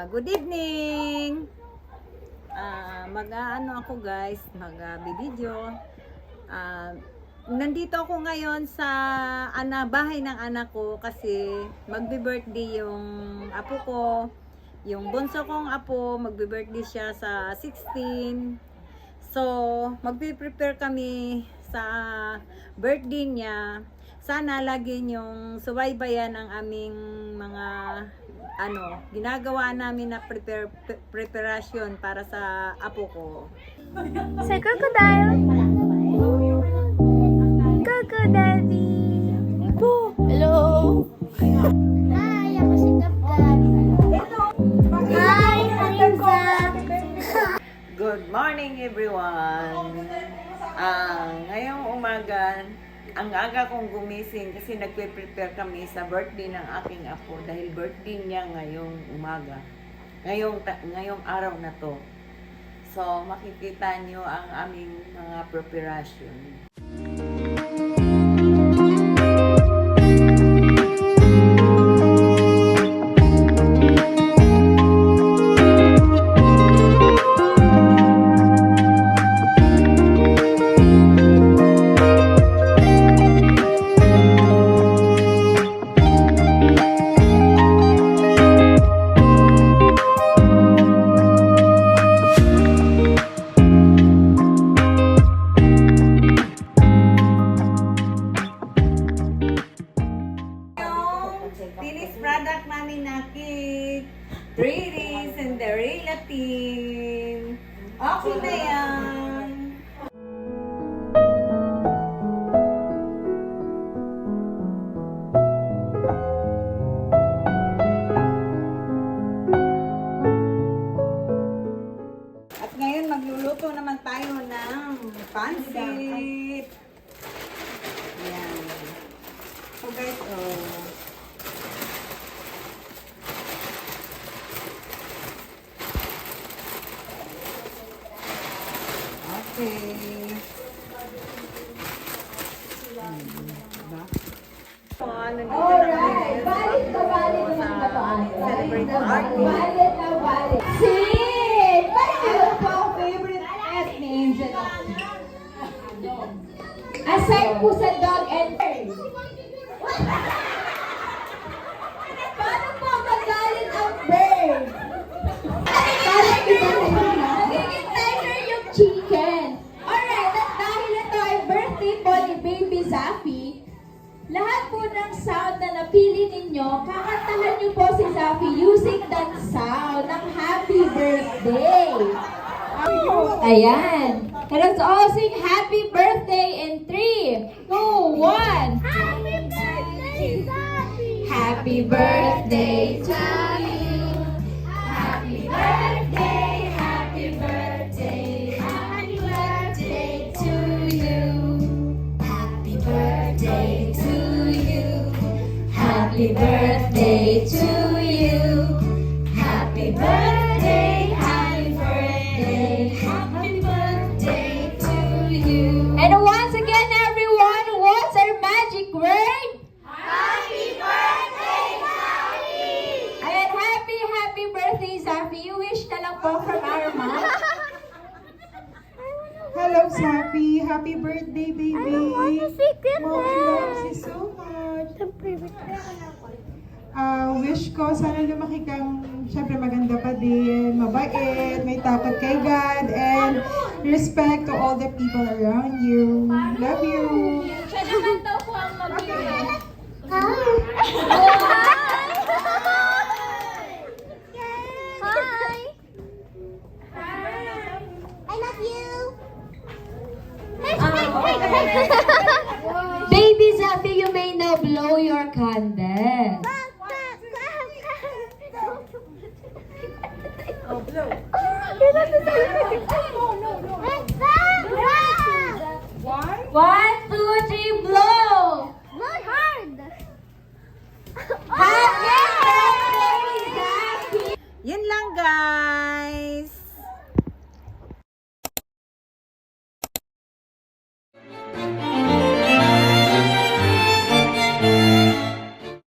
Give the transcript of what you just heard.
Good evening! Mag-ano ako guys, mag-video. Nandito ako ngayon sa bahay ng anak ko kasi magbe-birthday yung apo ko. Yung bunso kong apo, magbe-birthday siya sa 16. So, magpe-prepare kami sa birthday niya. Sana lagi yung subaybayan ang aming mga ginagawa namin na preparation para sa apo ko. Say crocodile. Crocodile. Hello. Hi, ako si Kapkan. Hi, Harinza. Good morning everyone. Ngayong umaga, ang aga kong gumising kasi nagpe-prepare kami sa birthday ng aking apo dahil birthday niya ngayong umaga. Ngayong araw na to. So, makikita nyo ang aming mga preparation. Finished product namin na cake, treaties, and the relative. Okay na yan. At ngayon magluluto naman tayo ng pansit. Yan. So guys, okay. Diba? So, nandito Valid na celebrate party. Valid na valid. Sid! Ano po ang favorite pet ni Angel? Aside po sa dog and bird. Paano po magalit ang bird? Parang iba na yun, ha? Nagiging tender yung chicken. Alright, at dahil ito ay birthday po ni Baby Zafi, lahat po ng sound na napili ninyo, kakantahan niyo po si Zafi using that sound ng happy birthday. Ayan. Let's all sing happy birthday in 3, 2, 1. Happy birthday, Zafi. Happy birthday to you. Happy birthday, happy birthday, happy birthday to you. Happy birthday to you. Happy birthday to you. Happy birthday, happy birthday, happy birthday to you. And once again, everyone, what's our magic word? Happy birthday, Zafi. Ayan, happy birthday, Zafi. You wish na lang po from our mom. Hello, Zafi. Happy birthday, baby. I don't want to secret Mommy loves you so much. Wish ko, sana lumaki kang, syempre maganda pa din, mabait, may takot kay God, and respect to all the people around you. Love you. Siya naman daw po ang mag-ibig. Hi. I love you. Baby Zafi, you may now blow your candle. Oh, blow. You're not the celebrity. Let's go. 1, 2, 3, blow! Blow hard. Happy birthday, Zafi! Yun lang guys.